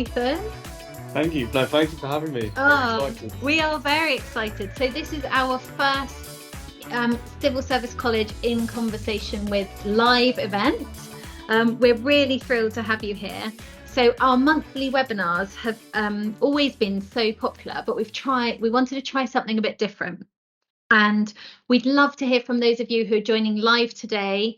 Nathan. Thank you. No, thank you for having me. We are very excited. So this is our first Civil Service College in conversation with live event. We're really thrilled to have you here. So our monthly webinars have always been so popular, but we wanted to try something a bit different. And we'd love to hear from those of you who are joining live today.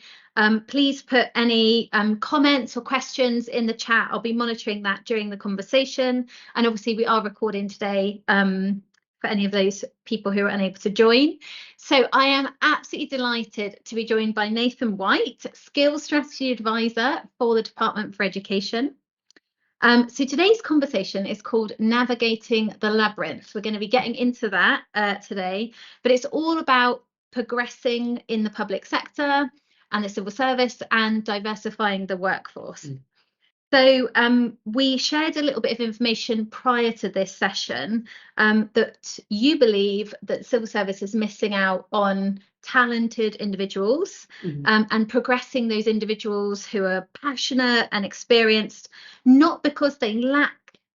Please put any comments or questions in the chat. I'll be monitoring that during the conversation. And obviously we are recording today for any of those people who are unable to join. So I am absolutely delighted to be joined by Nathan White, Skills Strategy Advisor for the Department for Education. So today's conversation is called Navigating the Labyrinth. We're going to be getting into that today, but it's all about progressing in the public sector and the civil service and diversifying the workforce. So we shared a little bit of information prior to this session that you believe that civil service is missing out on talented individuals and progressing those individuals who are passionate and experienced, not because they lack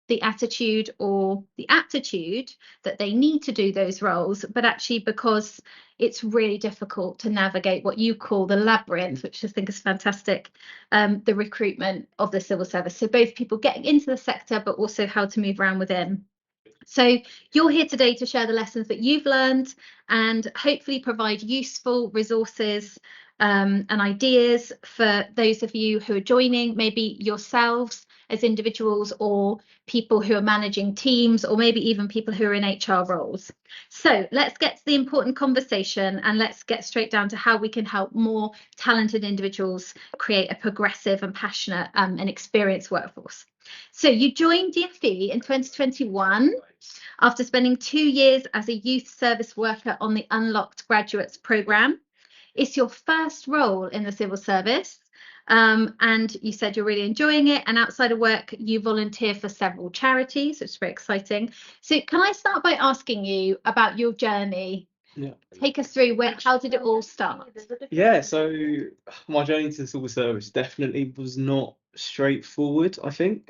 the attitude or the aptitude that they need to do those roles, but actually because it's really difficult to navigate what you call the labyrinth, which I think is fantastic, the recruitment of the civil service. So both people getting into the sector, but also how to move around within. So you're here today to share the lessons that you've learned and hopefully provide useful resources and ideas for those of you who are joining, maybe yourselves as individuals or people who are managing teams, or maybe even people who are in HR roles. So let's get to the important conversation and let's get straight down to how we can help more talented individuals create a progressive and passionate and experienced workforce. So you joined DfE in 2021 after spending 2 years as a youth service worker on the Unlocked Graduates Programme. It's your first role in the civil service. And you said you're really enjoying it, and outside of work you volunteer for several charities, which is very exciting. So can I start by asking you about your journey? Take us through how did it all start? So my journey to the civil service definitely was not straightforward, I think.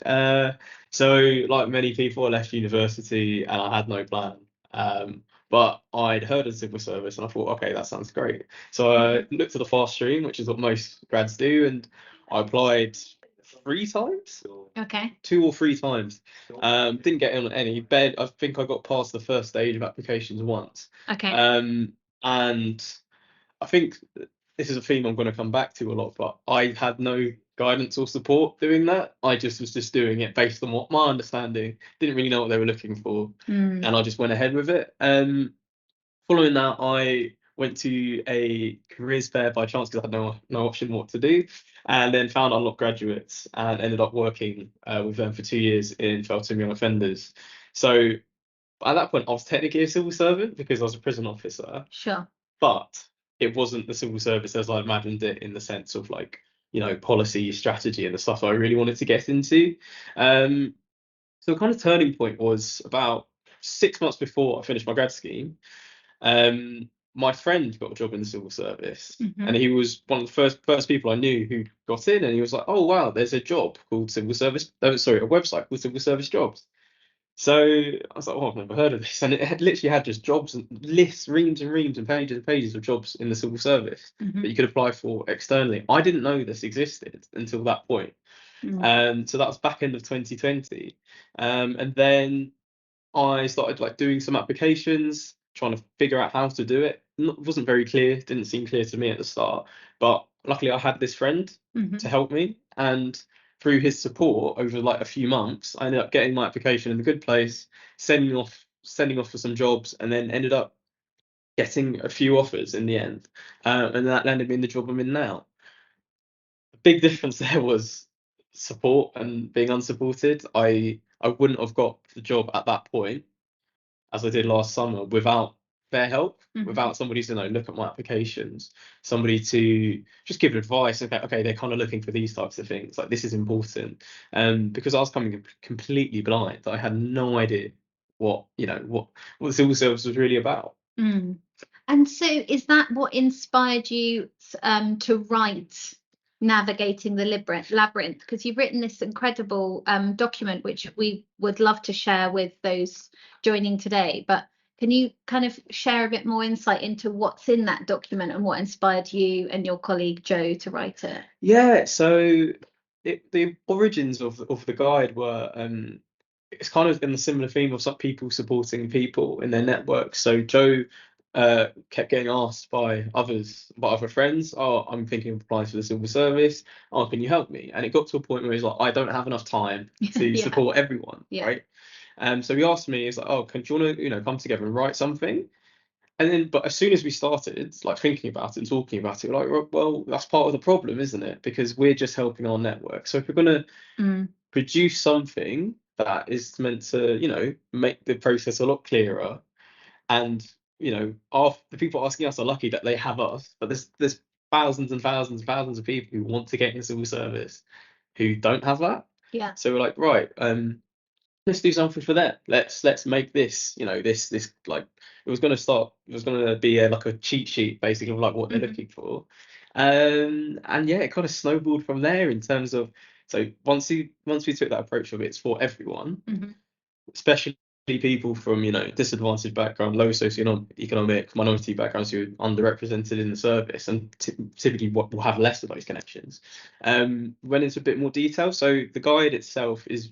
So like many people, I left university and I had no plan. But I'd heard of the civil service and I thought, okay, that sounds great. So I looked at the fast stream, which is what most grads do, and I applied 3 times. Okay. 2 or 3 times. Didn't get in on any. I think I got past the first stage of applications once. Okay. And I think this is a theme I'm going to come back to a lot, but I had no guidance or support doing that. I was just doing it based on what my understanding, didn't really know what they were looking for, and I just went ahead with it. Following that, I went to a careers fair by chance because I had no option what to do, and then found Unlocked Graduates and ended up working with them for 2 years in Feltham Young Offenders. So at that point, I was technically a civil servant because I was a prison officer. Sure. But it wasn't the civil service as I imagined it, in the sense of like, policy, strategy, and the stuff I really wanted to get into. So the kind of turning point was about 6 months before I finished my grad scheme. My friend got a job in the civil service, and he was one of the first people I knew who got in, and he was like, "Oh wow, there's a job called civil service. A website called Civil Service Jobs." So I was like, "Oh, I've never heard of this," and it literally had just jobs and lists, reams and reams and pages of jobs in the civil service that you could apply for externally. I didn't know this existed until that point. So that was back end of 2020, and then I started like doing some applications, trying to figure out how to do it. It wasn't very clear, didn't seem clear to me at the start, but luckily I had this friend to help me, and through his support over like a few months, I ended up getting my application in a good place, sending off for some jobs, and then ended up getting a few offers in the end, and that landed me in the job I'm in now. The big difference there was support and being unsupported. I wouldn't have got the job at that point as I did last summer without their help, without somebody to look at my applications, somebody to just give advice. Okay, they're kind of looking for these types of things. Like, this is important. Because I was coming completely blind, I had no idea what the civil service was really about. And so is that what inspired you to write navigating the labyrinth, because you've written this incredible document which we would love to share with those joining today. But can you kind of share a bit more insight into what's in that document and what inspired you and your colleague Joe to write it? Yeah, so the origins of the guide were it's kind of in the similar theme of some people supporting people in their network. So Joe kept getting asked by other friends, "Oh, I'm thinking of applying for the civil service. Oh, can you help me?" And it got to a point where he's like, "I don't have enough time to Yeah. support everyone, Yeah. right?" So he asked me, he's like, "Oh, do you want to, come together and write something?" And then, but as soon as we started, like thinking about it and talking about it, we're like, well, that's part of the problem, isn't it? Because we're just helping our network. So if we're going to produce something that is meant to, make the process a lot clearer, and the people asking us are lucky that they have us, but there's thousands and thousands and thousands of people who want to get in the civil service who don't have that. Yeah. So we're like, right, let's do something for them. Let's make this, this like it was going to be like a cheat sheet basically of like what they're looking for. And yeah, it kind of snowballed from there in terms of, so once we took that approach of it's for everyone, especially people from disadvantaged background, low socioeconomic, minority backgrounds who are underrepresented in the service and typically will have less of those connections. Went into a bit more detail. So the guide itself is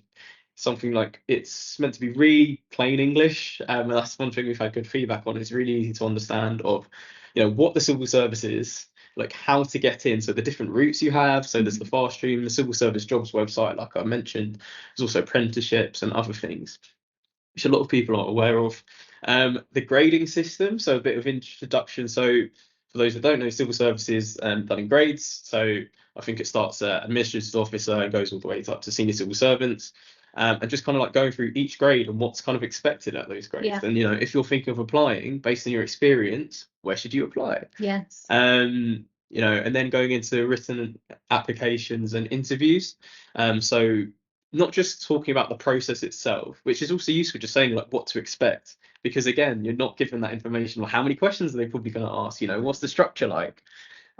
something like, it's meant to be really plain English, and that's one thing we've had good feedback on. It's really easy to understand of what the civil service is, like how to get in, so the different routes you have. So there's the fast stream, the civil service jobs website, like I mentioned. There's also apprenticeships and other things which a lot of people aren't aware of. The grading system, so a bit of introduction. So for those that don't know, civil service is done in grades. So I think it starts at administrative officer and goes all the way up to senior civil servants. And just kind of like going through each grade and what's kind of expected at those grades. Yeah. And if you're thinking of applying based on your experience, where should you apply? Yes. And then going into written applications and interviews. So not just talking about the process itself, which is also useful, just saying like what to expect, because again, you're not given that information. Well, how many questions are they probably going to ask? What's the structure like?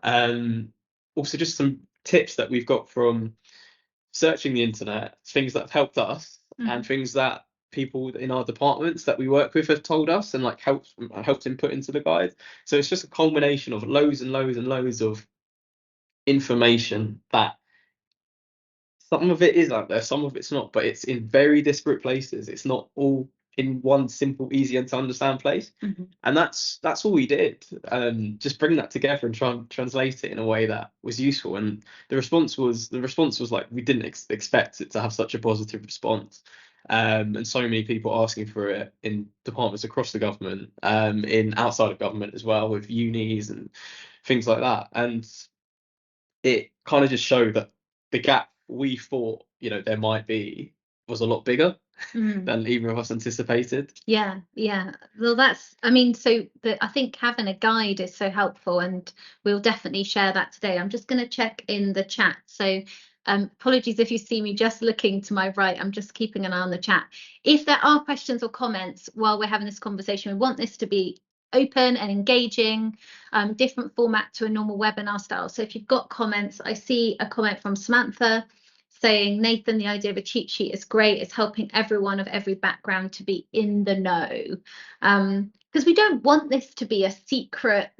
Also just some tips that we've got from searching the internet, things that have helped us, and things that people in our departments that we work with have told us and like helped input into the guide. So it's just a culmination of loads and loads and loads of information that some of it is out there, some of it's not, but it's in very disparate places. It's not all in one simple, easy and to understand place. And that's all we did. Just bring that together and try and translate it in a way that was useful. And the response was like, we didn't expect it to have such a positive response. And so many people asking for it in departments across the government, in outside of government as well, with unis and things like that. And it kind of just showed that the gap we thought there might be was a lot bigger than either of us anticipated. Yeah. Well, I think having a guide is so helpful, and we'll definitely share that today. I'm just going to check in the chat. So apologies if you see me just looking to my right. I'm just keeping an eye on the chat. If there are questions or comments while we're having this conversation, we want this to be open and engaging, different format to a normal webinar style. So if you've got comments, I see a comment from Samantha saying, Nathan, the idea of a cheat sheet is great. It's helping everyone of every background to be in the know. Because we don't want this to be a secret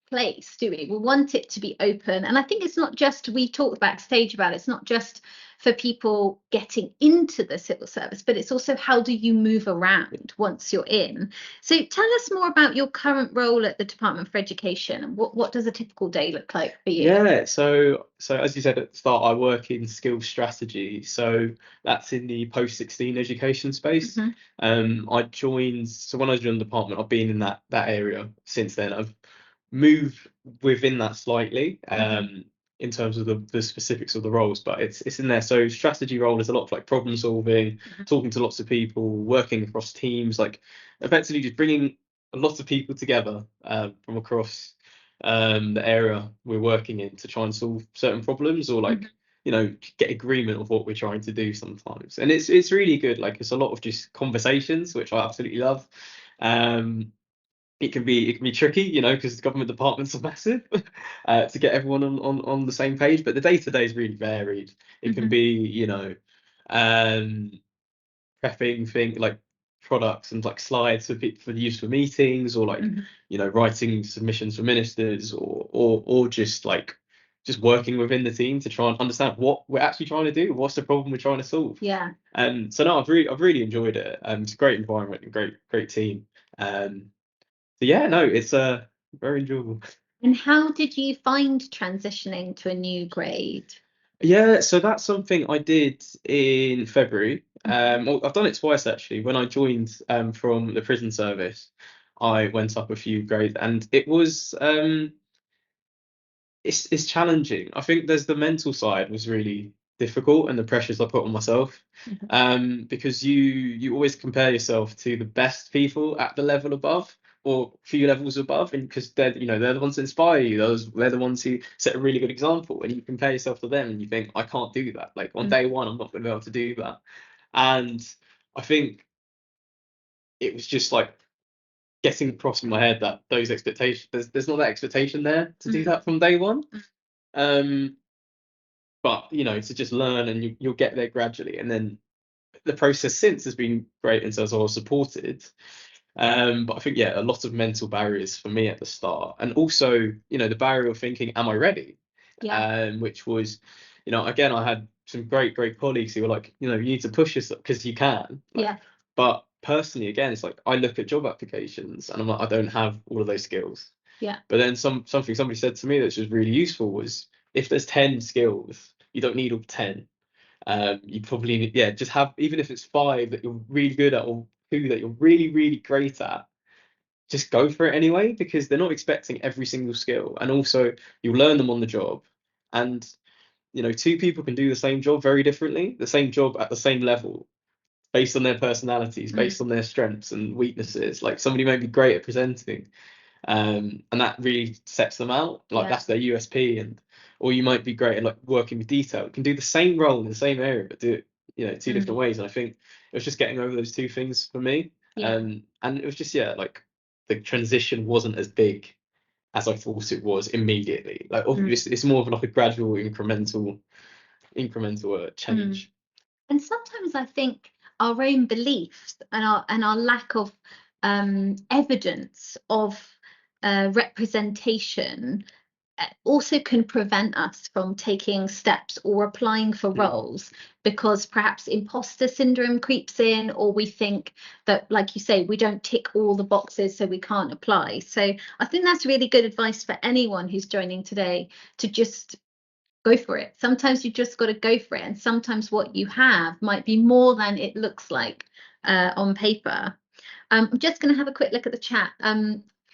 place, do we? We want it to be open. And I think it's not just, we talked backstage about it, it's not just for people getting into the civil service, but it's also how do you move around once you're in. So tell us more about your current role at the Department for Education, and what does a typical day look like for you? Yeah, so as you said at the start, I work in skills strategy, so that's in the post-16 education space. When I joined the department, I've been in that area since then. I've moved within that slightly, in terms of the specifics of the roles, but it's in there. So strategy role is a lot of like problem solving, talking to lots of people, working across teams, like effectively just bringing a lot of people together from across the area we're working in to try and solve certain problems, or like get agreement of what we're trying to do sometimes. And it's really good. Like it's a lot of just conversations, which I absolutely love. it can be tricky, you know, because government departments are massive, to get everyone on the same page. But the day to day is really varied. It can Mhm. be, you know, um, prepping thing like products and like slides for use for meetings, or like, Mhm. you know, writing submissions for ministers, or just working within the team to try and understand what we're actually trying to do, what's the problem we're trying to solve. Yeah. So no, I've really enjoyed it. It's a great environment and great team. Um, so yeah, no, it's very enjoyable. And how did you find transitioning to a new grade? Yeah, so that's something I did in February. Well, I've done it twice actually. When I joined from the prison service, I went up a few grades, and it's challenging. I think there's the mental side was really difficult, and the pressures I put on myself. Mhm. Because you always compare yourself to the best people at the level above, or a few levels above, and because they're the ones that inspire you. They're the ones who set a really good example, and you compare yourself to them, and you think, I can't do that. Like on Mm. day one, I'm not going to be able to do that. And I think it was just like getting across in my head that those expectations, there's not that expectation there to do Mm. that from day one. Mm. Um, but you know, to just learn, and you'll get there gradually, and then the process since has been great, and so I was supported. But I think, yeah, a lot of mental barriers for me at the start, and also, you know, the barrier of thinking, am I ready? Yeah. Which was, you know, again, I had some great colleagues who were like, you know, you need to push yourself because you can. Like, Yeah. but personally, again, it's like I look at job applications and I'm like, I don't have all of those skills. Yeah. But then something somebody said to me that's just really useful was, if there's 10 skills, you don't need all 10. You probably need, yeah, just have, even if it's 5 that you're really good at, or 2 that you're really great at, just go for it anyway, because they're not expecting every single skill. And also you'll learn them on the job. And, you know, 2 people can do the same job very differently, the same job at the same level, based on their personalities, Mm. based on their strengths and weaknesses. Like somebody may be great at presenting, and that really sets them out. Like Yeah. that's their USP. And or you might be great at like working with detail. You can do the same role in the same area, but do it, you know, 2 Mm. different ways. And I think it was just getting over those 2 things for me. Yeah. And it was just, yeah, like the transition wasn't as big as I thought it was immediately. Like Mm. obviously, it's more of like a gradual, Mm. change. And sometimes I think our own beliefs and our lack of evidence of representation also can prevent us from taking steps or applying for Mm. roles, because perhaps imposter syndrome creeps in, or we think that, like you say, we don't tick all the boxes, so we can't apply. So I think that's really good advice for anyone who's joining today, to just go for it. Sometimes you just got to go for it, and sometimes what you have might be more than it looks like on paper. I'm just going to have a quick look at the chat.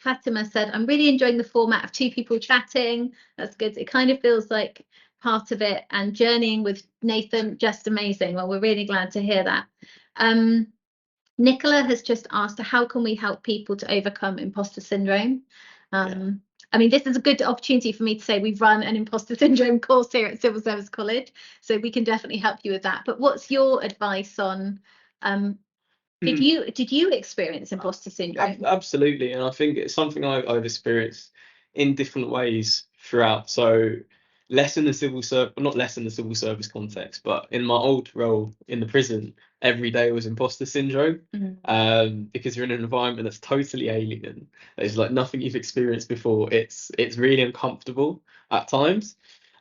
Fatima said, I'm really enjoying the format of 2 people chatting. That's good. It kind of feels like part of it. And journeying with Nathan, just amazing. Well, we're really glad to hear that. Nicola has just asked, how can we help people to overcome imposter syndrome? Yeah. I mean, this is a good opportunity for me to say we've run an imposter syndrome course here at Civil Service College, so we can definitely help you with that. But what's your advice on, did Mm. you experience imposter syndrome? Absolutely, and I think it's something I've experienced in different ways throughout. So less in the civil service, not less in the civil service context, but in my old role in the prison, every day was imposter syndrome. Mm. Because you're in an environment that's totally alien. It's like nothing you've experienced before. It's really uncomfortable at times.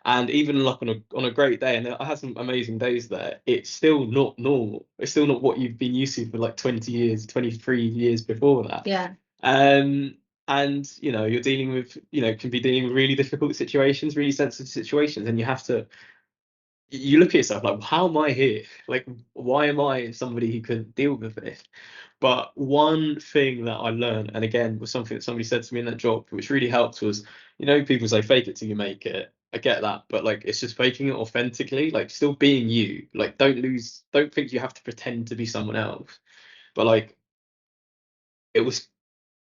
And even like on a great day, and I had some amazing days there, it's still not normal. It's still not what you've been used to for like 20 years, 23 years before that. Yeah. Um, and you know, you're dealing with, you know, can be dealing with really difficult situations, really sensitive situations, and you look at yourself like, how am I here? Like, why am I somebody who can deal with this? But one thing that I learned, and again, was something that somebody said to me in that job, which really helped, was, you know, people say fake it till you make it. I get that, but like, it's just faking it authentically, like still being you. Like, don't think you have to pretend to be someone else. But like, it was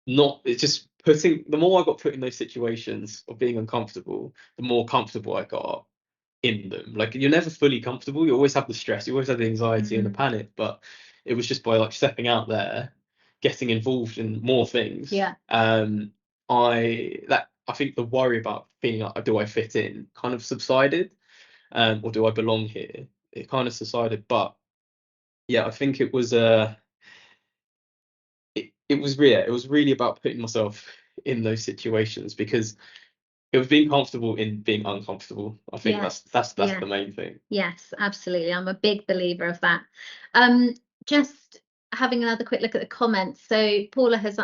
not, it's just putting, the more I got put in those situations of being uncomfortable, the more comfortable I got in them. Like, you're never fully comfortable. You always have the stress, you always have the anxiety and the Mm. panic, but it was just by like stepping out there, getting involved in more things. Yeah. I think the worry about feeling like, do I fit in, kind of subsided, or do I belong here? It kind of subsided, but yeah, I think it was it was really about putting myself in those situations, because it was being comfortable in being uncomfortable. I think Yeah. that's Yeah. the main thing. Yes, absolutely. I'm a big believer of that. Just having another quick look at the comments. So Paula has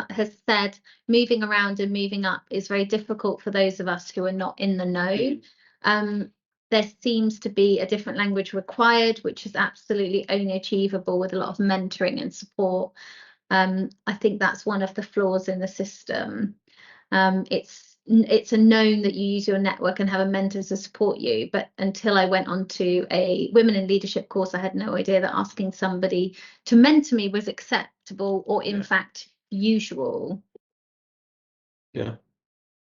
said moving around and moving up is very difficult for those of us who are not in the know. There seems to be a different language required, which is absolutely only achievable with a lot of mentoring and support. I think that's one of the flaws in the system. It's a known that you use your network and have a mentor to support you, but until I went on to a women in leadership course, I had no idea that asking somebody to mentor me was acceptable or in fact usual. Yeah.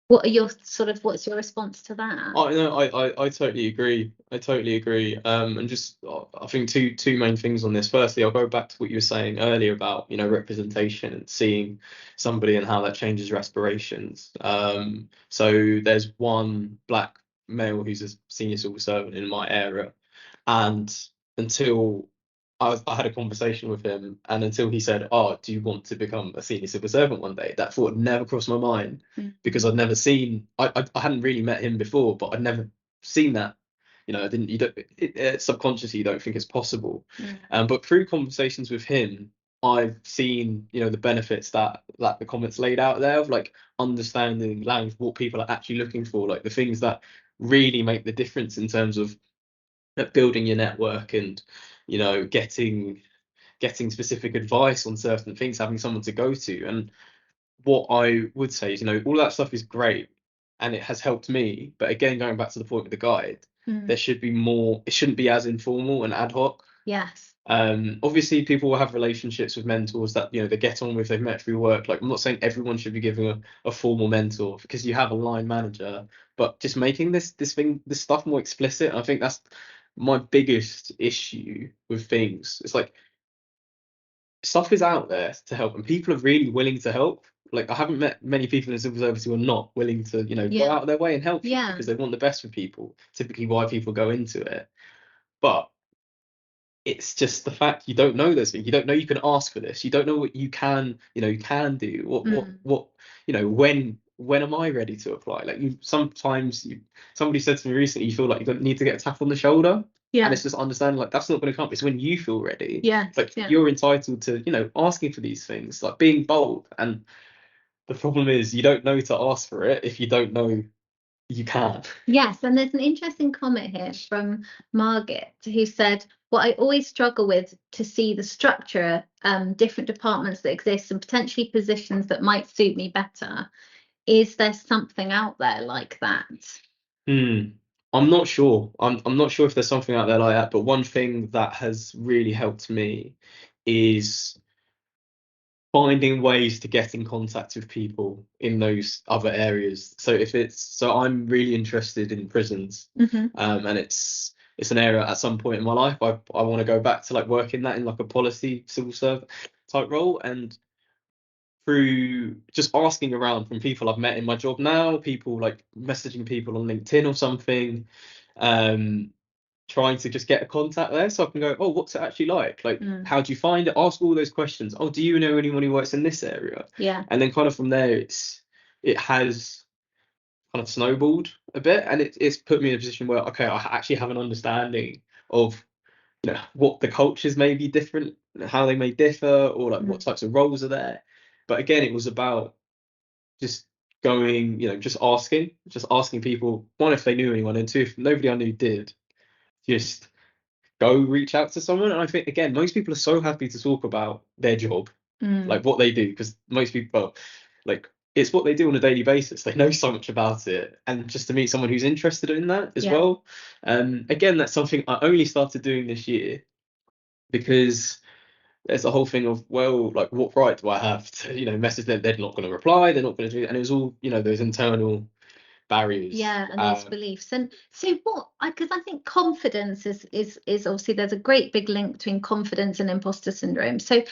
What's your response to that? Oh no, I totally agree. I totally agree. And just I think two main things on this. Firstly, I'll go back to what you were saying earlier about, representation and seeing somebody and how that changes your aspirations. So there's one black male who's a senior civil servant in my area, and until I had a conversation with him, and until he said, "Oh, do you want to become a senior civil servant one day?" That thought never crossed my mind, because I'd never seen. I hadn't really met him before, but I'd never seen that. I didn't. You don't subconsciously you don't think it's possible. But through conversations with him, I've seen the benefits that the comments laid out there, of like understanding language, what people are actually looking for, like the things that really make the difference in terms of building your network, and getting specific advice on certain things, having someone to go to. And what I would say is, all that stuff is great and it has helped me, but again, going back to the point with the guide, there should be more. It shouldn't be as informal and ad hoc. Yes. Obviously people will have relationships with mentors that they get on with, they've met through work. Like, I'm not saying everyone should be giving a formal mentor, because you have a line manager, but just making this stuff more explicit. I think that's my biggest issue with things. It's like, stuff is out there to help, and people are really willing to help. Like, I haven't met many people in civil service who are not willing to go out of their way and help you, because they want the best for people. Typically why people go into it. But it's just the fact you don't know those things. You don't know you can ask for this. You don't know what you can do. What when am I ready to apply? Like, somebody said to me recently, you feel like you don't need to get a tap on the shoulder. And it's just understanding, like, that's not going to come. It's when you feel ready. You're entitled to asking for these things, like being bold. And the problem is, you don't know to ask for it if you don't know you can. Yes, and there's an interesting comment here from Margaret, who said, what I always struggle with to see the structure, different departments that exist and potentially positions that might suit me better. Is there something out there like that? I'm not sure. I'm not sure if there's something out there like that, but one thing that has really helped me is finding ways to get in contact with people in those other areas. So I'm really interested in prisons, and it's an area at some point in my life I want to go back to, like, working that in like a policy civil servant type role. And through just asking around from people I've met in my job now, people like messaging people on LinkedIn or something, trying to just get a contact there, so I can go, oh, what's it actually like? Like, how do you find it? Ask all those questions. Oh, do you know anyone who works in this area? And then kind of from there, it has kind of snowballed a bit, and it's put me in a position where, okay, I actually have an understanding of what the cultures may be different, how they may differ, or like what types of roles are there. But again, it was about just going, just asking people, one, if they knew anyone, and two, if nobody I knew did, just go reach out to someone. And I think, again, most people are so happy to talk about their job, like what they do, because most people, like, it's what they do on a daily basis. They know so much about it, and just to meet someone who's interested in that as well. Again, that's something I only started doing this year, because there's a whole thing of, well, like, what right do I have to message them? They're not going to reply, they're not going to do it. And it was all those internal barriers, and those beliefs. And so because I think confidence is obviously, there's a great big link between confidence and imposter syndrome. So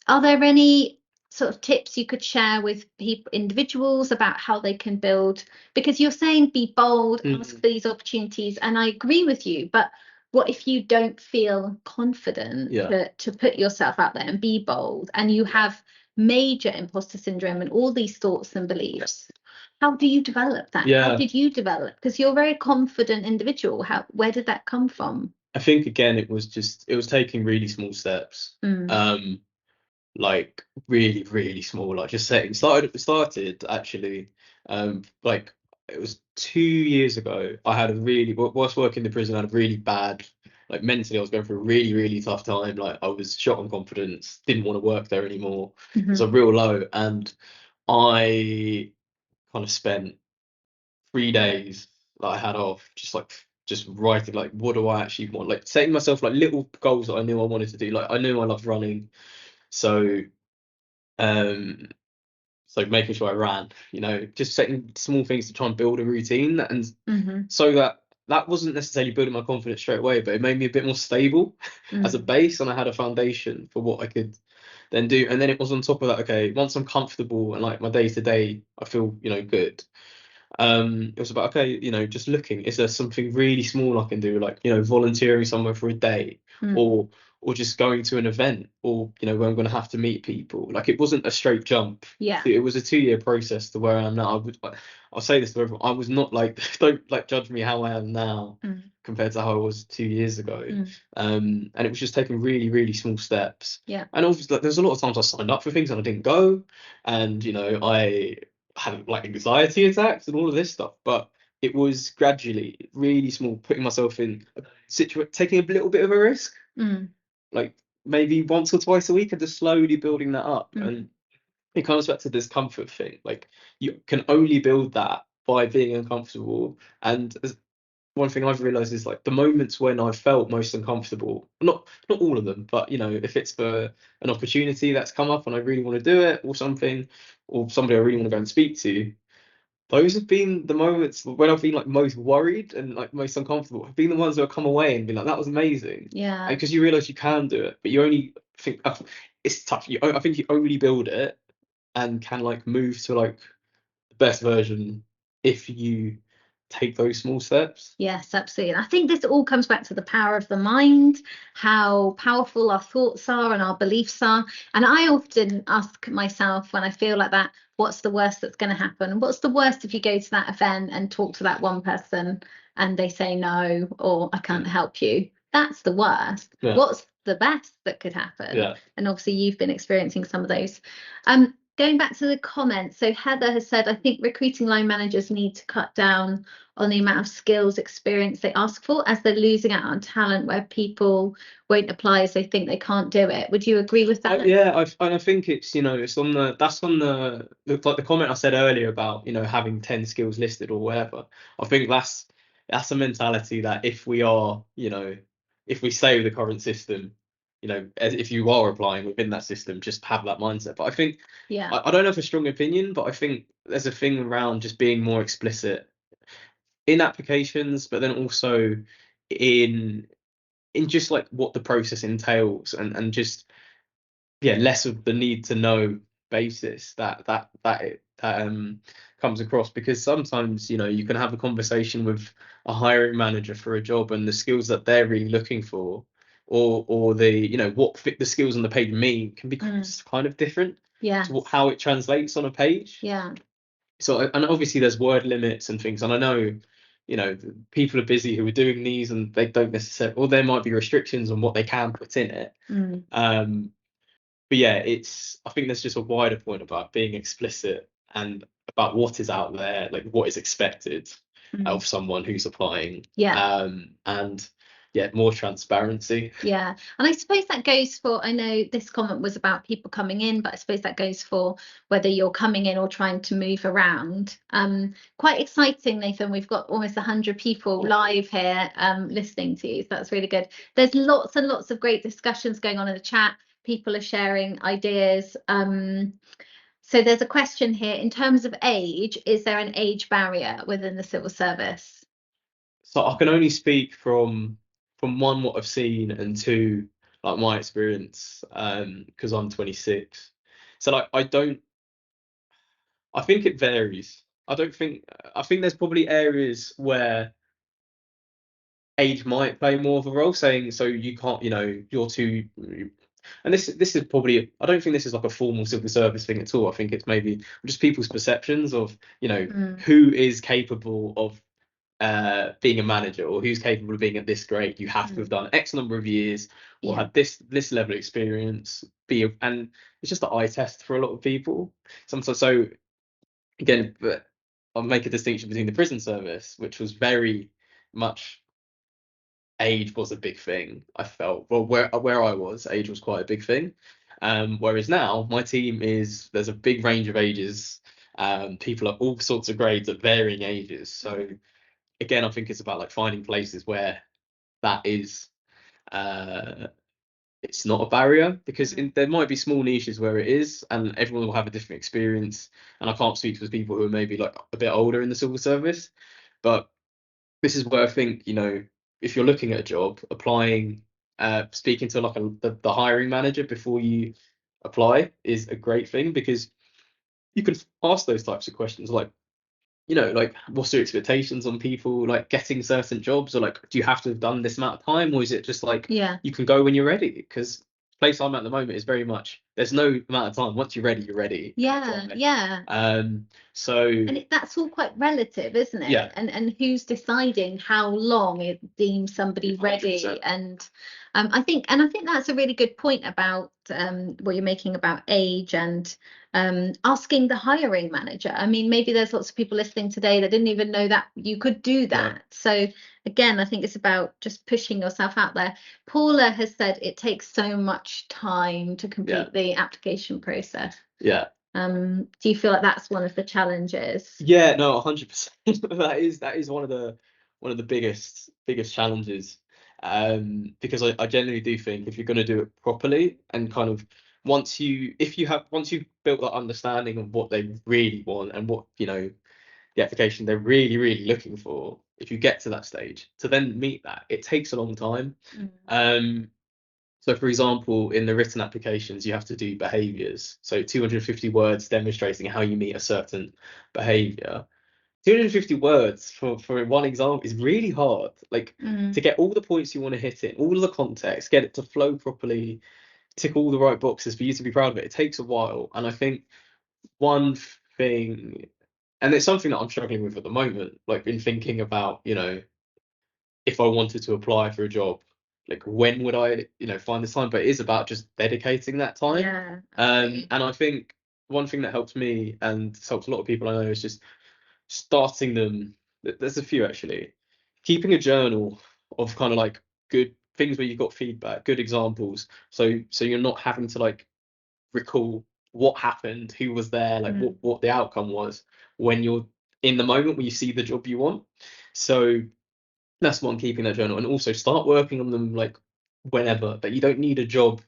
are there any sort of tips you could share with people, individuals, about how they can build? Because you're saying be bold, ask for these opportunities, and I agree with you, but what if you don't feel confident to put yourself out there and be bold, and you have major imposter syndrome and all these thoughts and beliefs? How do you develop that? How did you develop? Because you're a very confident individual. Where did that come from? I think again it was taking really small steps. Like really small, like just started actually, like it was 2 years ago. I had whilst working in the prison, I had a really bad, like mentally I was going through a really tough time. Like I was shot on confidence, didn't want to work there anymore. It was a real low, and I kind of spent 3 days that I had off just writing, like, what do I actually want, like setting myself like little goals that I knew I wanted to do. Like I knew I loved running, so um so making sure I ran, just setting small things to try and build a routine, and so that wasn't necessarily building my confidence straight away, but it made me a bit more stable as a base, and I had a foundation for what I could then do. And then it was on top of that, okay, once I'm comfortable and like my day to day I feel good, it was about, okay, just looking, is there something really small I can do, like volunteering somewhere for a day, or just going to an event, or where I'm going to have to meet people. Like it wasn't a straight jump. It was a 2-year process to where I am now. I'll say this to everyone, I was not like don't like judge me how I am now compared to how I was 2 years ago. And it was just taking really small steps. And obviously, like, there's a lot of times I signed up for things and I didn't go, and I had like anxiety attacks and all of this stuff, but it was gradually really small, putting myself in a taking a little bit of a risk, like maybe once or twice a week, and just slowly building that up. And it comes back to this comfort thing. Like you can only build that by being uncomfortable. And one thing I've realized is, like, the moments when I felt most uncomfortable, not all of them, but if it's for an opportunity that's come up and I really want to do it, or something, or somebody I really want to go and speak to, those have been the moments when I've been like most worried and like most uncomfortable, have been the ones that have come away and been like, that was amazing. Because you realize you can do it, but you only think it's tough. I think you only build it and can like move to like the best version if you take those small steps. Yes, absolutely. I think this all comes back to the power of the mind, how powerful our thoughts are and our beliefs are. And I often ask myself when I feel like that, what's the worst that's going to happen? What's the worst if you go to that event and talk to that one person and they say no, or I can't help you? That's the worst. What's the best that could happen? And obviously you've been experiencing some of those. Going back to the comments, so Heather has said, I think recruiting line managers need to cut down on the amount of skills experience they ask for, as they're losing out on talent where people won't apply as they think they can't do it. Would you agree with that? I think it's it's on the like the comment I said earlier about having 10 skills listed or whatever. I think that's a mentality that if we are if we stay with the current system, if you are applying within that system, just have that mindset. But I think I don't have a strong opinion, but I think there's a thing around just being more explicit in applications, but then also in just like what the process entails, and just less of the need to know basis that comes across. Because sometimes you can have a conversation with a hiring manager for a job, and the skills that they're really looking for, or the what fit the skills on the page mean, can be kind of different to how it translates on a page. So, and obviously there's word limits and things, and I know people are busy who are doing these, and they don't necessarily, or there might be restrictions on what they can put in it. But I think there's just a wider point about being explicit and about what is out there, like what is expected of someone who's applying. And more transparency. And I suppose that goes for, I know this comment was about people coming in, but I suppose that goes for whether you're coming in or trying to move around. Quite exciting, Nathan. We've got almost 100 people live here listening to you, so that's really good. There's lots and lots of great discussions going on in the chat. People are sharing ideas. So there's a question here, in terms of age, is there an age barrier within the civil service? So I can only speak from one, what I've seen, and two, like my experience, because I'm 26. So like I think it varies. I think there's probably areas where age might play more of a role, saying so you can't, you're too. And this is probably, I don't think this is like a formal civil service thing at all. I think it's maybe just people's perceptions of who is capable of being a manager, or who's capable of being at this grade. You have to have done X number of years or had this level of experience. And it's just the eye test for a lot of people. Sometimes, so again, but I'll make a distinction between the prison service, which was very much age was a big thing. I felt, well, where I was, age was quite a big thing. Whereas now my team there's a big range of ages. People at all sorts of grades at varying ages. So again, I think it's about like finding places where that is it's not a barrier, because there might be small niches where it is, and everyone will have a different experience. And I can't speak for people who are maybe like a bit older in the civil service, but this is where I think, if you're looking at a job, applying, speaking to like the hiring manager before you apply is a great thing, because you can ask those types of questions like, like what's your expectations on people like getting certain jobs, or like do you have to have done this amount of time, or is it just like you can go when you're ready? Because the place I'm at the moment is very much there's no amount of time. Once you're ready, you're ready. So and that's all quite relative, isn't it? And who's deciding how long it deems somebody ready? 100%. And I think that's a really good point about what you're making about age, and asking the hiring manager. I mean, maybe there's lots of people listening today that didn't even know that you could do that. So again, I think it's about just pushing yourself out there. Paula has said it takes so much time to complete the application process. Do you feel like that's one of the challenges? Yeah, no, 100%. That is one of the biggest challenges. Because I genuinely do think if you're going to do it properly, and kind of once you've built that understanding of what they really want and what the application they're really really looking for, if you get to that stage to then meet that, it takes a long time. So for example, in the written applications, you have to do behaviors. So 250 words demonstrating how you meet a certain behavior. 250 words for one example is really hard. Like to get all the points you want to hit in, all of the context, get it to flow properly, tick all the right boxes for you to be proud of it. It takes a while. And I think one thing, and it's something that I'm struggling with at the moment, like in thinking about, if I wanted to apply for a job, like when would I, find this time? But it is about just dedicating that time. And I think one thing that helps me and helps a lot of people I know is just starting them. There's a few actually. Keeping a journal of kind of like good things where you've got feedback, good examples. So you're not having to like recall what happened, who was there, like what the outcome was when you're in the moment when you see the job you want. So that's what I'm keeping that journal, and also start working on them like whenever. That you don't need a job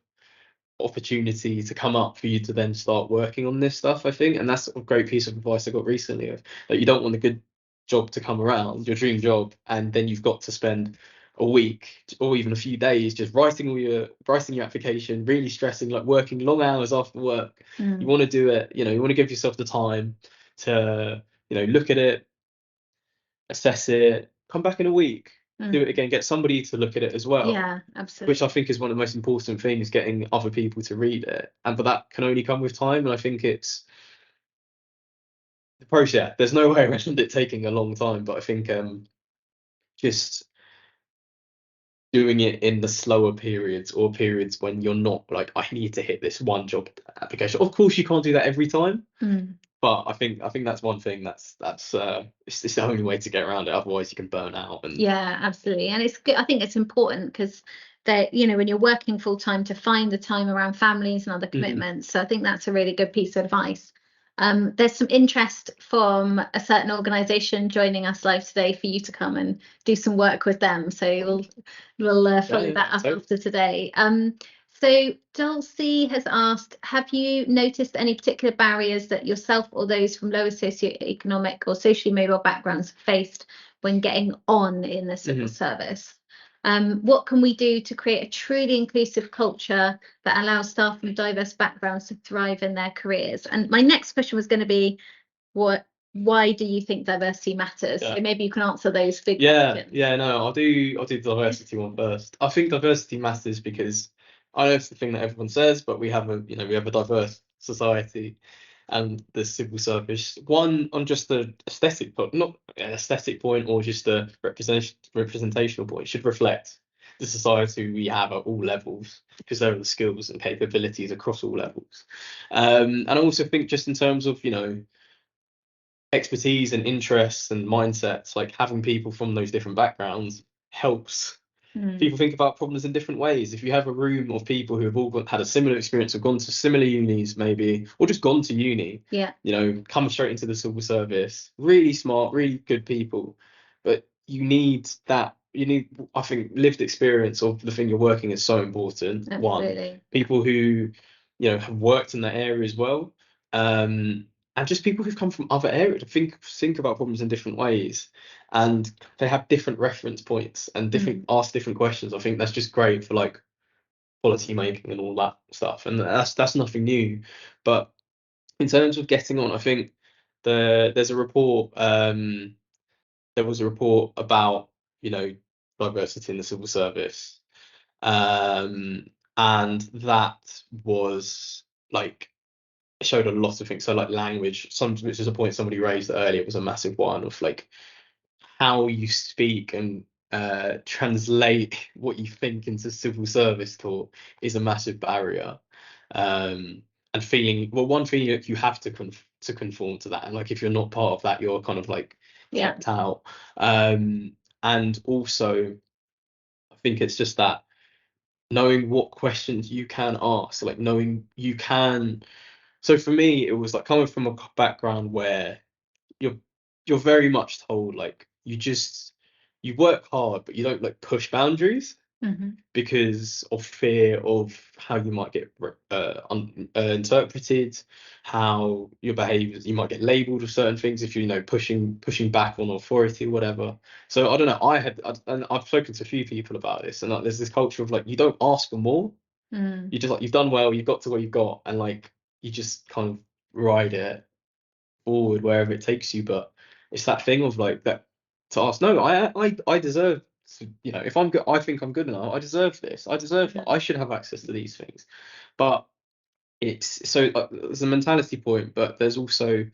opportunity to come up for you to then start working on this stuff, I think. And that's a great piece of advice I got recently, of that you don't want a good job to come around, your dream job, and then you've got to spend a week or even a few days just writing your application, really stressing, like working long hours after work. You want to do it, you want to give yourself the time to look at it, assess it, come back in a week, do it again, get somebody to look at it as well. Yeah, absolutely. Which I think is one of the most important things, getting other people to read it. And but that can only come with time. And I think it's the process. There's no way around it taking a long time. But I think just doing it in the slower periods, or periods when you're not like, I need to hit this one job application. Of course, you can't do that every time. But I think that's one thing that's it's the only way to get around it. Otherwise, you can burn out. And yeah, absolutely. And it's good. I think it's important because that when you're working full time, to find the time around families and other commitments. So I think that's a really good piece of advice. There's some interest from a certain organisation joining us live today for you to come and do some work with them. So we'll follow that up after today. So Dulcie has asked, have you noticed any particular barriers that yourself or those from lower socioeconomic or socially mobile backgrounds faced when getting on in the civil service? What can we do to create a truly inclusive culture that allows staff from diverse backgrounds to thrive in their careers? And my next question was going to be, why do you think diversity matters? So maybe you can answer those big questions. No, I'll do the diversity one first. I think diversity matters because I know it's the thing that everyone says, but we have a diverse society, and the civil service, one, on just the aesthetic point, not an aesthetic point or just a representational point, should reflect the society we have at all levels, because there are the skills and capabilities across all levels. And I also think, just in terms of expertise and interests and mindsets, like having people from those different backgrounds helps people think about problems in different ways. If you have a room of people who have all had a similar experience, or gone to similar unis maybe, or just gone to uni, come straight into the civil service, really smart, really good people, but I think lived experience of the thing you're working is so important. Absolutely. One, people who have worked in that area as well, and just people who've come from other areas to think about problems in different ways, and they have different reference points and ask different questions. I think that's just great for like policy making and all that stuff, and that's nothing new. But in terms of getting on, I think there's a report. There was a report about diversity in the civil service, and that was like, it showed a lot of things. So like language, which is a point somebody raised earlier, was a massive one, of like how you speak and translate what you think into civil service talk is a massive barrier. And feeling like you have to conform to that, and like if you're not part of that, you're kind of like kept out. And also, I think it's just that knowing what questions you can ask, like knowing you can. So for me, it was like coming from a background where you're very much told like you work hard, but you don't like push boundaries because of fear of how you might get interpreted, how your behaviors, you might get labeled with certain things if you're pushing back on authority or whatever. So I don't know. And I've spoken to a few people about this, and like, there's this culture of like you don't ask for more. You just like, you've done well, you've got to where you've got, and like you just kind of ride it forward wherever it takes you. But it's that thing of like that, to ask, no, I deserve to, if I'm good, I think I'm good enough, I deserve this, I deserve that, I should have access to these things. But it's so there's a mentality point, but there's also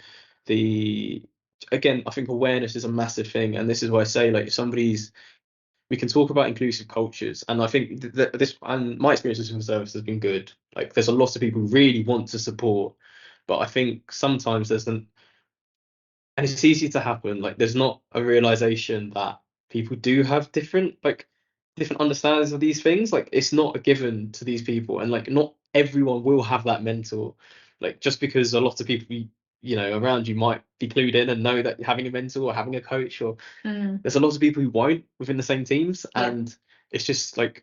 again, I think awareness is a massive thing, and this is why I say, like, if we can talk about inclusive cultures, and I think that this, and my experience with civil service has been good. Like, there's a lot of people who really want to support, but I think sometimes and it's easy to happen, like there's not a realization that people do have different understandings of these things. Like, it's not a given to these people, and like not everyone will have that mentor. Like, just because a lot of people around you might be clued in and know that having a mentor or having a coach, or there's a lot of people who won't within the same teams. And it's just like,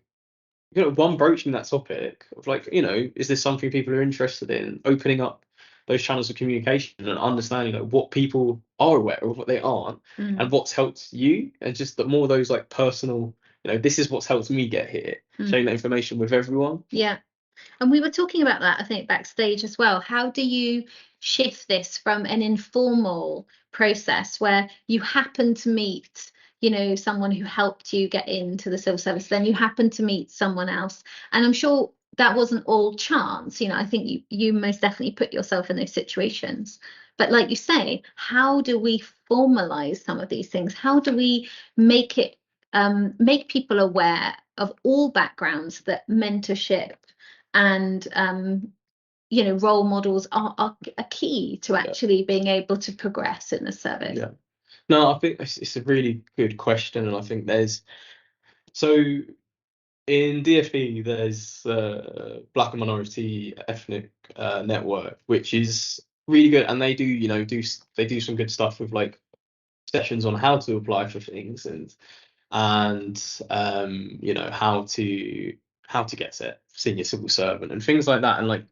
one, broaching that topic of like, is this something people are interested in, opening up those channels of communication and understanding like what people are aware of, what they aren't, and what's helped you, and just that more of those like personal, this is what's helped me get here, sharing that information with everyone. And we were talking about that, I think, backstage as well. How do you shift this from an informal process where you happen to meet someone who helped you get into the civil service, then you happen to meet someone else, and I'm sure that wasn't all chance. I think you most definitely put yourself in those situations, but like you say, how do we formalize some of these things? How do we make people aware of all backgrounds, that mentorship and role models are a key to actually being able to progress in the service? No, I think it's a really good question, and I think so in DFE there's Black and Minority Ethnic Network, which is really good, and they do some good stuff with like sessions on how to apply for things, and how to get a senior civil servant and things like that, and like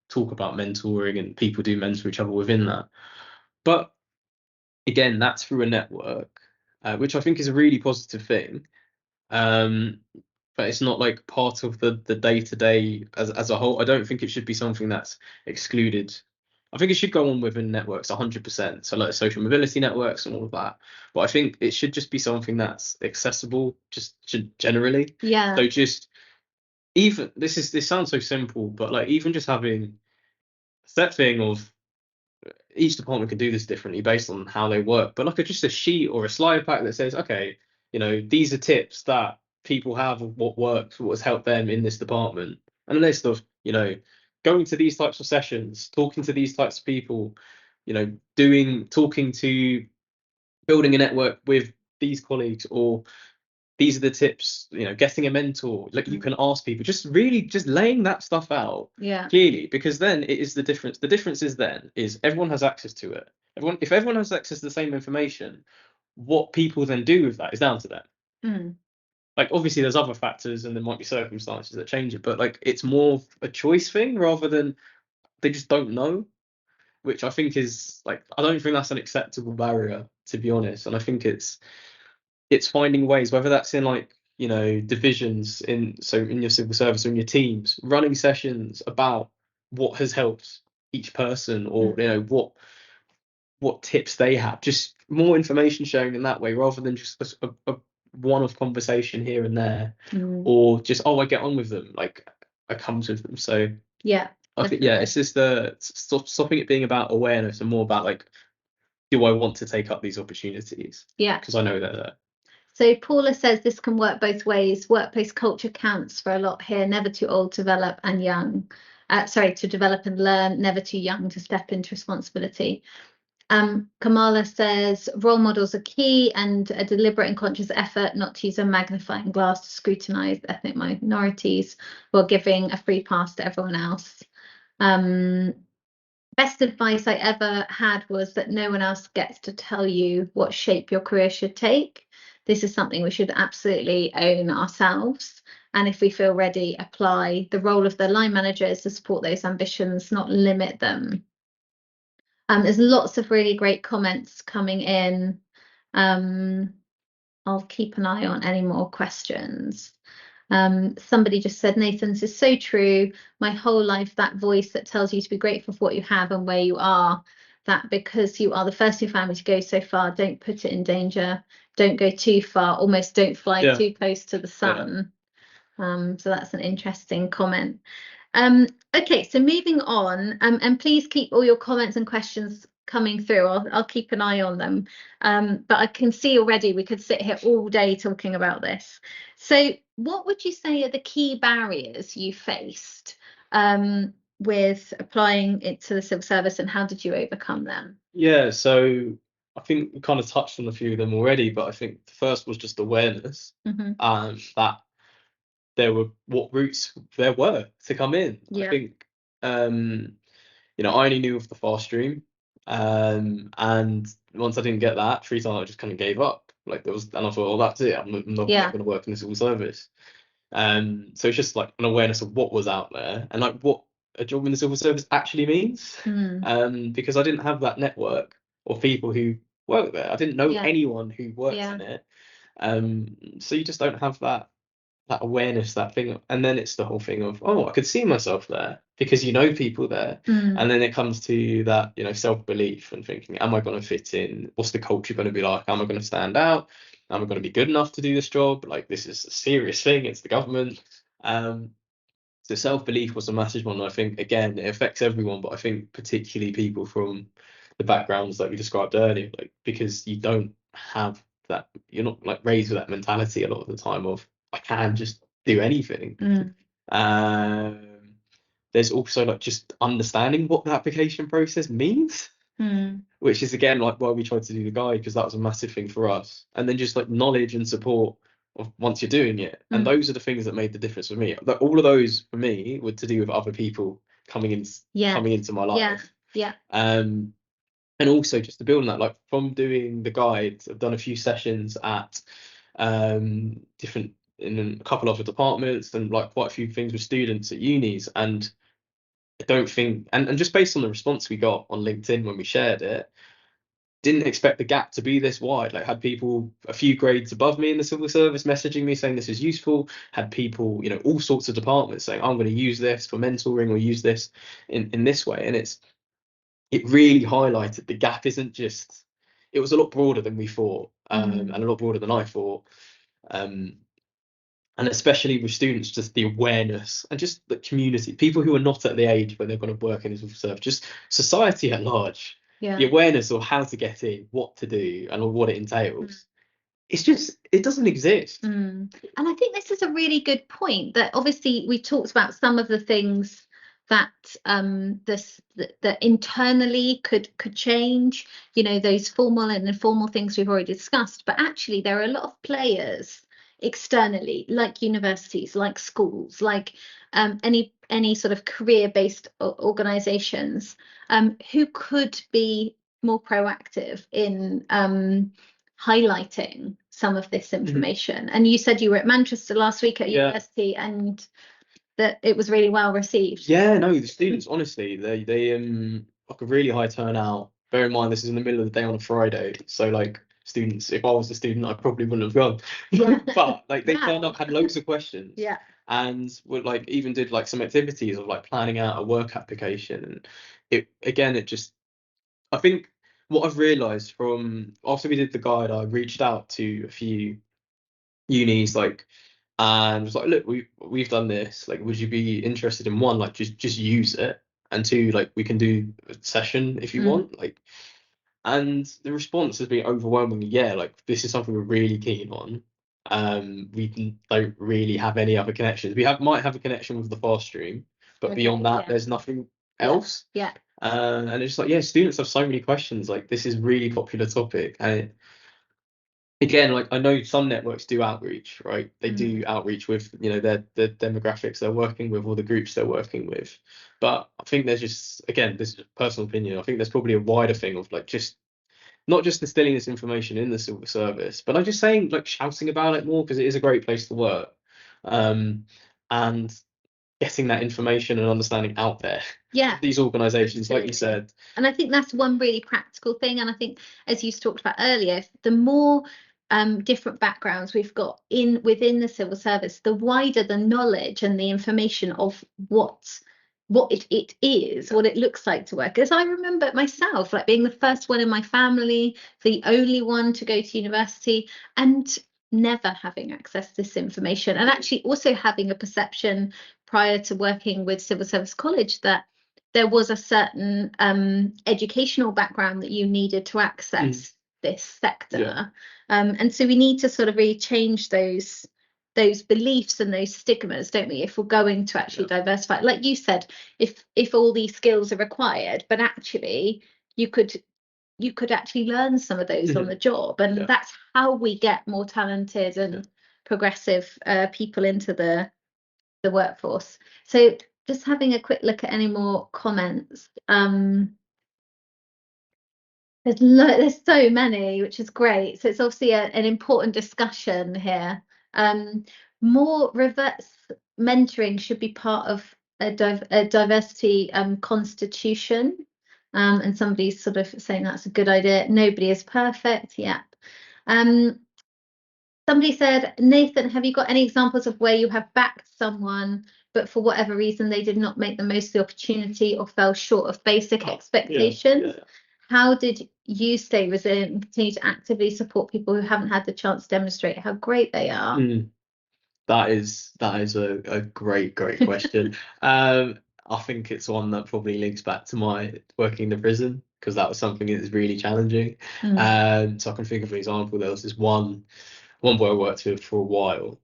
talk about mentoring, and people do mentor each other within that. But again, that's through a network, which I think is a really positive thing. Um, but it's not like part of the day-to-day as a whole. I don't think it should be something that's excluded. I think it should go on within networks 100%. So like social mobility networks and all of that. But I think it should just be something that's accessible, just generally. Yeah. So just even this sounds so simple, but like even just having a set thing of each department can do this differently based on how they work. But like just a sheet or a slide pack that says, okay, these are tips that people have of what works, what has helped them in this department, and a list of, going to these types of sessions, talking to these types of people, talking to building a network with these colleagues, or these are the tips, getting a mentor, like you can ask people, just really just laying that stuff out clearly, because then it is the difference. The difference is everyone has access to it. If everyone has access to the same information, what people then do with that is down to them. Like obviously there's other factors and there might be circumstances that change it, but like it's more of a choice thing rather than they just don't know, which I think is like, I don't think that's an acceptable barrier, to be honest. And I think it's finding ways, whether that's in like, divisions in your civil service or in your teams, running sessions about what has helped each person, or what tips they have, just more information sharing in that way rather than just a one-off conversation here and there, or just, oh, I get on with them, like I comes with them. So yeah, I think it's just stopping it being about awareness and more about like, do I want to take up these opportunities? Yeah, because I know they're there. So Paula says this can work both ways. Workplace culture counts for a lot here. Never too old to develop and young. To develop and learn. Never too young to step into responsibility. Kamala says role models are key, and a deliberate and conscious effort not to use a magnifying glass to scrutinize ethnic minorities while giving a free pass to everyone else. Best advice I ever had was that no one else gets to tell you what shape your career should take. This is something we should absolutely own ourselves. And if we feel ready, apply. The role of the line manager is to support those ambitions, not limit them. There's lots of really great comments coming in. I'll keep an eye on any more questions. Somebody just said, Nathan, this is so true. My whole life, that voice that tells you to be grateful for what you have and where you are, that because you are the first in your family to go so far, don't put it in danger. Don't go too far. Almost don't fly too close to the sun. So that's an interesting comment. Okay, so moving on, and please keep all your comments and questions coming through. I'll keep an eye on them. But I can see already we could sit here all day talking about this. So what would you say are the key barriers you faced with applying it to the civil service, and how did you overcome them? Yeah, so I think we kind of touched on a few of them already, but I think the first was just awareness, that there were what routes there were to come in. I think I only knew of the fast stream, and once I didn't get that 3 times, I just kind of gave up. Like and I thought, well, that's it. I'm not going to work in the civil service. So it's just like an awareness of what was out there and like what a job in the civil service actually means. Because I didn't have that network of people who work there. I didn't know anyone who worked in it. So you just don't have that awareness, that thing. And then it's the whole thing of, oh, I could see myself there because people there. And then it comes to that, self-belief and thinking, am I going to fit in? What's the culture going to be like? Am I going to stand out? Am I going to be good enough to do this job? Like, this is a serious thing. It's the government. So self-belief was a massive one. I think, again, it affects everyone, but I think particularly people from the backgrounds that we described earlier, like, because you don't have that, you're not like raised with that mentality a lot of the time of, I can just do anything. There's also like just understanding what the application process means, which is again like why we tried to do the guide, because that was a massive thing for us. And then just like knowledge and support of once you're doing it. And those are the things that made the difference for me. Like, all of those for me were to do with other people coming into my life. And also just to build on that, like from doing the guide, I've done a few sessions at different, in a couple of other departments, and like quite a few things with students at unis. And I don't think, and just based on the response we got on LinkedIn when we shared it, didn't expect the gap to be this wide. Like, had people a few grades above me in the civil service messaging me saying this is useful, had people, you know, all sorts of departments saying I'm going to use this for mentoring or use this in this way. And it really highlighted the gap isn't just, it was a lot broader than we thought, and a lot broader than I thought. And especially with students, just the awareness and just the community, people who are not at the age where they're going to work in civil service, just society at large, the awareness of how to get in, what to do, and what it entails. It's just, it doesn't exist. And I think this is a really good point, that obviously we talked about some of the things that that internally could change, you know, those formal and informal things we've already discussed, but actually there are a lot of players externally, like universities, like schools, like any sort of career-based organizations, who could be more proactive in highlighting some of this information. And you said you were at Manchester last week at university, and that it was really well received. Yeah, no, the students, honestly, they like a really high turnout. Bear in mind, this is in the middle of the day on a Friday, so like students, if I was a student, I probably wouldn't have gone. But like they turned up, had loads of questions, and would like even did like some activities of like planning out a work application. And it just, I think what I've realised from after we did the guide, I reached out to a few unis, like, and was like, look, we've done this, like, would you be interested in, one, like just use it, and two, like, we can do a session if you want, like. And the response has been overwhelmingly, yeah, like, this is something we're really keen on. Don't really have any other connections. Might have a connection with the fast stream, but beyond that, there's nothing else. And it's just like, yeah, students have so many questions, like, this is a really popular topic. And again, like, I know some networks do outreach, right? They do outreach with, you know, the demographics they're working with or the groups they're working with. But I think there's just, again, this is a personal opinion, I think there's probably a wider thing of like, just not just instilling this information in the civil service, but I'm just saying, like, shouting about it more, because it is a great place to work. And getting that information and understanding out there. These organizations, like you said. And I think that's one really practical thing. And I think, as you talked about earlier, the more different backgrounds we've got within the civil service, the wider the knowledge and the information of what it is, what it looks like to work. As I remember myself, like being the first one in my family, the only one to go to university, and never having access to this information, and actually also having a perception prior to working with Civil Service College that there was a certain educational background that you needed to access this sector. And so we need to sort of really change those beliefs and those stigmas, don't we, if we're going to actually diversify. Like you said, if all these skills are required, but actually you could actually learn some of those on the job, and that's how we get more talented and progressive people into the workforce. So just having a quick look at any more comments. There's so many, which is great. So it's obviously an important discussion here. More reverse mentoring should be part of a diversity constitution. And somebody's sort of saying that's a good idea. Nobody is perfect. Somebody said, Nathan, have you got any examples of where you have backed someone, but for whatever reason they did not make the most of the opportunity or fell short of basic expectations? How did you stay resilient and continue to actively support people who haven't had the chance to demonstrate how great they are? That is a great question. I think it's one that probably links back to my working in the prison, because that was something that is really challenging. So I can think of an example. There was this one boy I worked with for a while.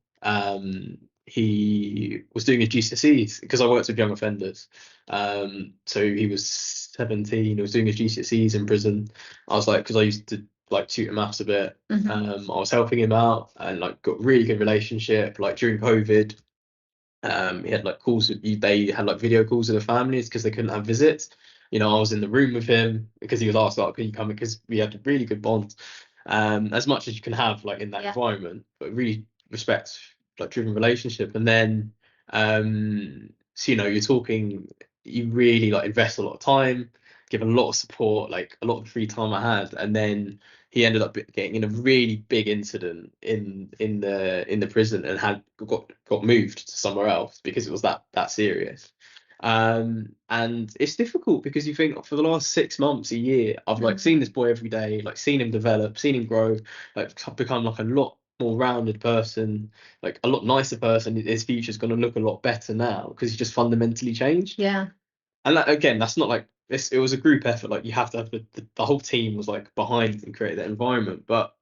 He was doing his GCSEs, because I worked with young offenders. So he was 17, he was doing his GCSEs in prison. I was like, because I used to like tutor maths a bit. I was helping him out, and like got really good relationship. Like during COVID, he had like they had like video calls with the families because they couldn't have visits. You know, I was in the room with him because he was asked, like, can you come? Because we had a really good bond, as much as you can have like in that environment, but really respect, like, driven relationship. And then so, you know, you're talking, you really like invest a lot of time give a lot of support, like a lot of the free time I had, and then he ended up getting in a really big incident in the prison and got moved to somewhere else because it was that serious. And it's difficult because you think for the last 6 months, a year, I've like seen this boy every day, like seen him develop, seen him grow, like become like a lot more rounded person, like a lot nicer person. His future's going to look a lot better now because he's just fundamentally changed. Yeah. And that, again, that's not like this. It was a group effort. Like you have to have the whole team was like behind and create that environment. But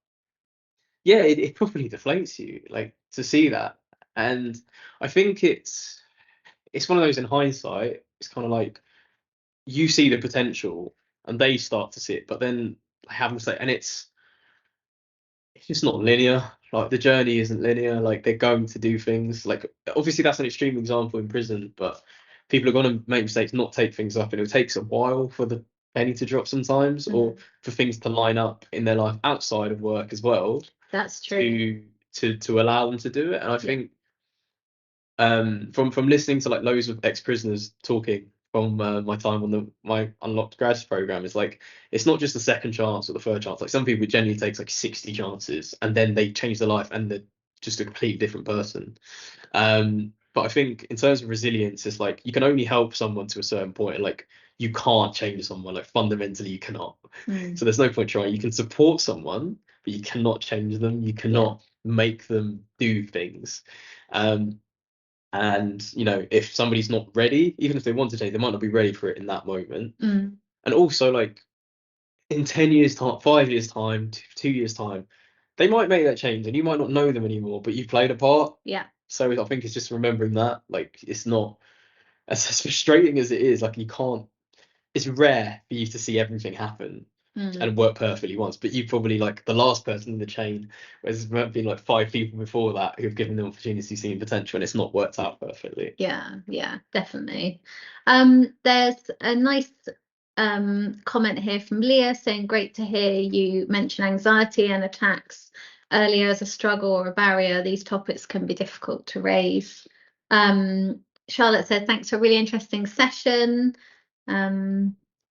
yeah, it probably deflates you like to see that. And I think it's one of those in hindsight. It's kind of like you see the potential and they start to see it, but then I have mistakes, and it's just not linear. Like the journey isn't linear. Like they're going to do things. Like obviously that's an extreme example in prison, but people are going to make mistakes, not take things up, and it takes a while for the penny to drop sometimes, or for things to line up in their life outside of work as well. That's true. To allow them to do it, and I think from listening to like loads of ex-prisoners talking from my time on my unlocked grads program, is like it's not just the second chance or the third chance. Like some people generally takes like 60 chances and then they change their life and they're just a completely different person. But I think in terms of resilience, it's like you can only help someone to a certain point, and like you can't change someone, like fundamentally you cannot. So there's no point trying. You can support someone, but you cannot change them. You cannot make them do things. And if somebody's not ready, even if they want to change, they might not be ready for it in that moment. And also, like in 10 years time, 5 years time, 2 years time, they might make that change and you might not know them anymore, but you've played a part. Yeah. So I think it's just remembering that, like, it's not as frustrating as it is. Like it's rare for you to see everything happen and work perfectly once, but you probably like the last person in the chain, whereas there's been like 5 people before that who've given them opportunity, seen potential, and it's not worked out perfectly. Yeah, definitely. There's a nice comment here from Leah saying, great to hear you mention anxiety and attacks earlier as a struggle or a barrier. These topics can be difficult to raise. Charlotte said, thanks for a really interesting session.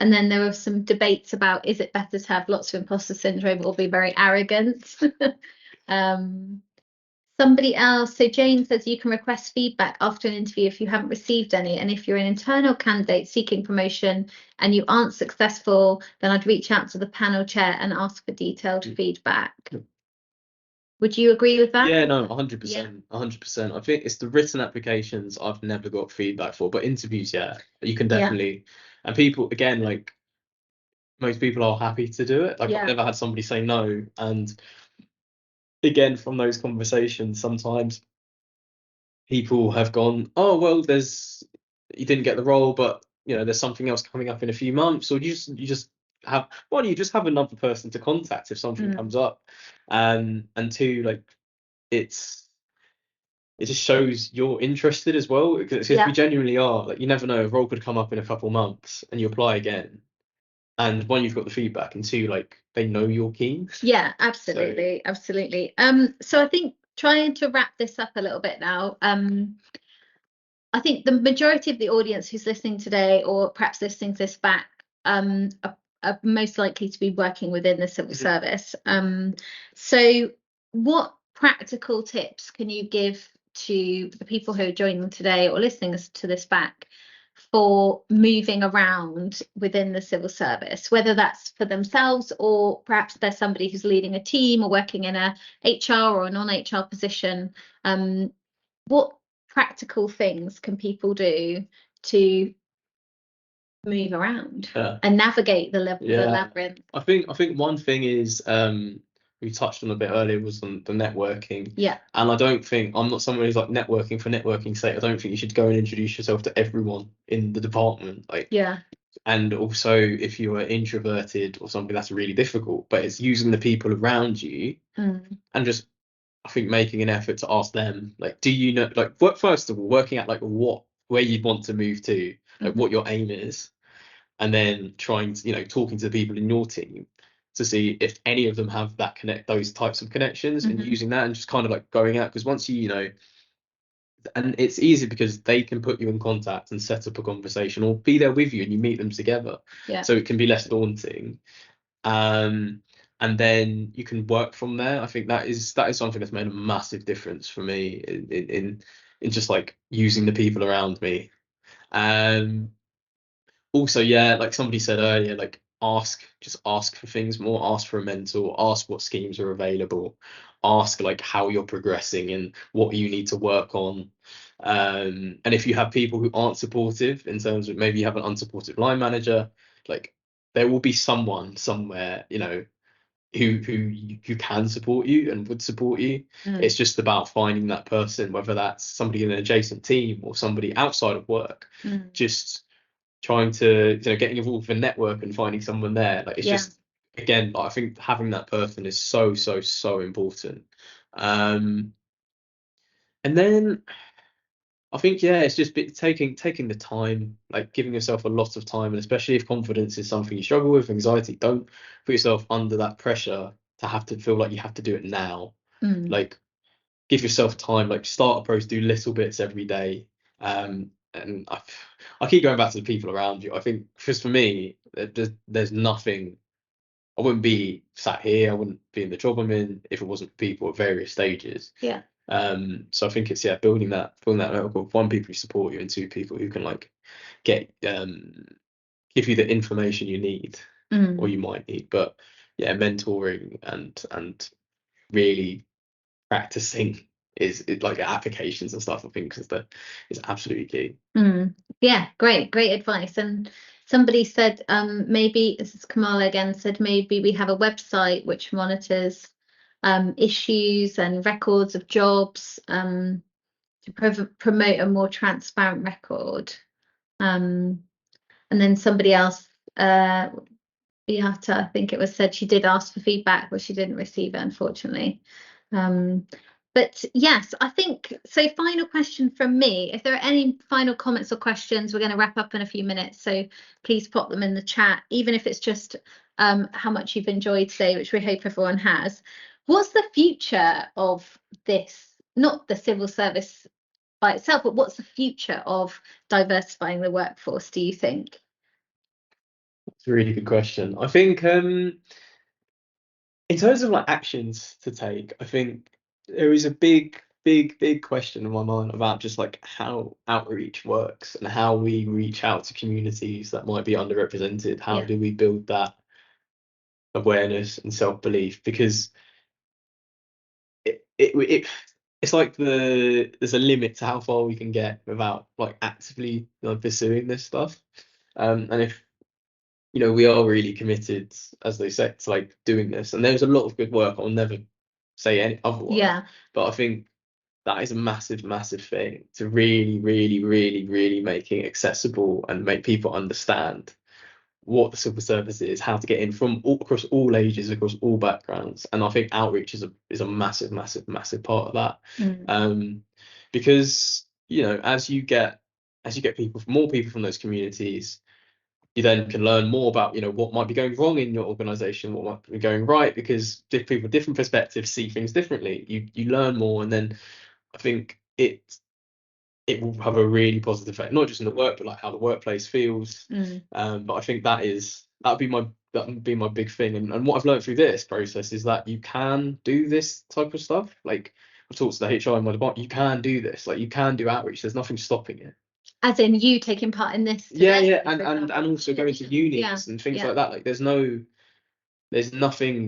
And then there were some debates about, is it better to have lots of imposter syndrome or be very arrogant? Somebody else, so Jane says you can request feedback after an interview if you haven't received any, and if you're an internal candidate seeking promotion and you aren't successful, then I'd reach out to the panel chair and ask for detailed feedback. Would you agree with that? Yeah, no, 100%, 100%. I think it's the written applications I've never got feedback for, but interviews, yeah, you can definitely. And people, again, like most people are happy to do it. Like I've never had somebody say no. And again, from those conversations, sometimes people have gone, oh well, you didn't get the role, but there's something else coming up in a few months, or you just have, why don't you just have another person to contact if something comes up. And two, like it just shows you're interested as well, because we genuinely are. Like you never know, a role could come up in a couple months and you apply again, and one, you've got the feedback, and two, like they know you're keen. Yeah, absolutely. So I think trying to wrap this up a little bit now, I think the majority of the audience who's listening today, or perhaps listening to this back, are most likely to be working within the civil service. So what practical tips can you give to the people who are joining today or listening to this back for moving around within the civil service, whether that's for themselves or perhaps there's somebody who's leading a team or working in a HR or a non-HR position? What practical things can people do to move around and navigate the labyrinth? I think one thing is we touched on a bit earlier was on the networking. And I'm not someone who's like networking for networking's sake. I don't think you should go and introduce yourself to everyone in the department. And also if you are introverted or something, that's really difficult. But it's using the people around you and just, I think, making an effort to ask them, like, do you know, like, first of all, working out like where you'd want to move to, like what your aim is, and then trying to, talking to the people in your team to see if any of them have those types of connections, and using that and just kind of like going out, because once and it's easy because they can put you in contact and set up a conversation or be there with you and you meet them together. Yeah. So it can be less daunting. And then you can work from there. I think that is something that's made a massive difference for me in just like using the people around me. Also, yeah, like somebody said earlier, like just ask for things more, ask for a mentor, ask what schemes are available, ask like how you're progressing and what you need to work on. And if you have people who aren't supportive in terms of maybe you have an unsupportive line manager, like there will be someone somewhere, who can support you and would support you. It's just about finding that person, whether that's somebody in an adjacent team or somebody outside of work. Just trying to getting involved with a network and finding someone there, like it's just, again, like, I think having that person is so important. And then I think, yeah, it's just taking the time, like giving yourself a lot of time, and especially if confidence is something you struggle with, anxiety, don't put yourself under that pressure to have to feel like you have to do it now. Like give yourself time, like start a process, do little bits every day. And I keep going back to the people around you. I think just for me, there's nothing. I wouldn't be sat here. I wouldn't be in the job I'm in if it wasn't for people at various stages. Yeah. So I think it's building that network of one, people who support you, and two, people who can like give you the information you need or you might need. But yeah, mentoring and really practicing is like applications and stuff, I think is absolutely key. Yeah, great advice. And somebody said maybe, this is Kamala again, said maybe we have a website which monitors issues and records of jobs to promote a more transparent record. And then somebody else, Beata, I think it was, said she did ask for feedback, but she didn't receive it, unfortunately. But yes, I think so. Final question from me. If there are any final comments or questions, we're going to wrap up in a few minutes. So please pop them in the chat, even if it's just how much you've enjoyed today, which we hope everyone has. What's the future of this? Not the civil service by itself, but what's the future of diversifying the workforce, do you think? It's a really good question. I think in terms of like actions to take, I think there is a big question in my mind about just like how outreach works and how we reach out to communities that might be underrepresented. How do we build that awareness and self-belief? Because it's like there's a limit to how far we can get without like actively pursuing this stuff. And if we are really committed, as they say, to like doing this, and there's a lot of good work. I'll never say any otherwise. But I think that is a massive thing to really making accessible and make people understand what the civil service is, how to get in from across all ages, across all backgrounds. And I think outreach is a massive part of that. Because as you get more people from those communities, you then can learn more about what might be going wrong in your organization, what might be going right, because people with different perspectives see things differently. You learn more, and then I think it will have a really positive effect, not just in the work, but like how the workplace feels. But I think that would be my big thing. And what I've learned through this process is that you can do this type of stuff. Like I've talked to the HR in my department, you can do this. Like you can do outreach. There's nothing stopping it. As in you taking part in this today, and also going to unis and things like that. Like there's nothing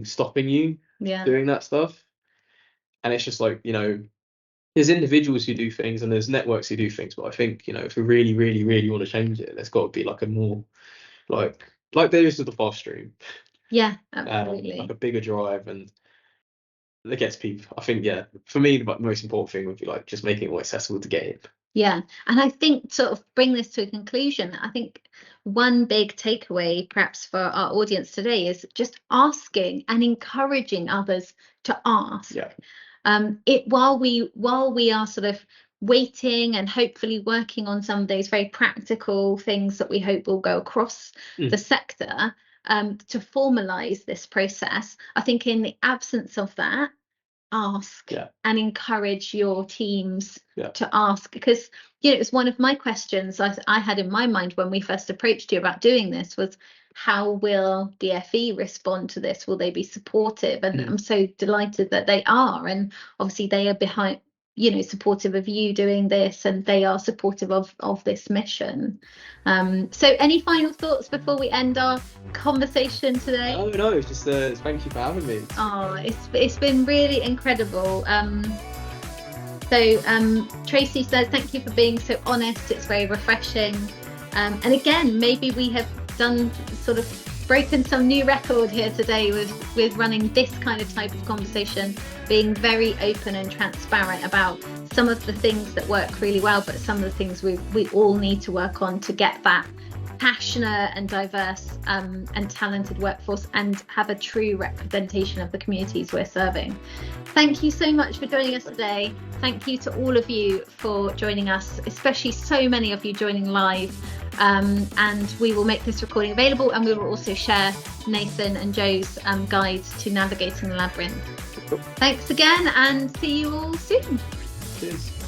stopping you doing that stuff. And it's just like, there's individuals who do things and there's networks who do things, but I think, if we really want to change it, there's got to be like a more like there is with the fast stream. Yeah, absolutely. Like a bigger drive, and that gets people. I think, for me, the most important thing would be like just making it more accessible to get in. Yeah, and I think sort of bring this to a conclusion. I think one big takeaway perhaps for our audience today is just asking and encouraging others to ask. While we are sort of waiting and hopefully working on some of those very practical things that we hope will go across the sector to formalize this process. I think in the absence of that, ask Yeah. and encourage your teams Yeah. to ask, because it was one of my questions I had in my mind when we first approached you about doing this, was how will DFE respond to this? Will they be supportive? And I'm so delighted that they are, and obviously they are behind, supportive of you doing this, and they are supportive of this mission. So any final thoughts before we end our conversation today? No, it's just thank you for having me. Oh, it's been really incredible. So Tracy says, thank you for being so honest. It's very refreshing. And again, maybe we have done sort of broken some new record here today with running this kind of type of conversation, being very open and transparent about some of the things that work really well, but some of the things we all need to work on to get that passionate and diverse and talented workforce and have a true representation of the communities we're serving. Thank you so much for joining us today. Thank you to all of you for joining us, especially so many of you joining live. And we will make this recording available, and we will also share Nathan and Joe's guides to navigating the labyrinth. Thanks again, and see you all soon. Cheers.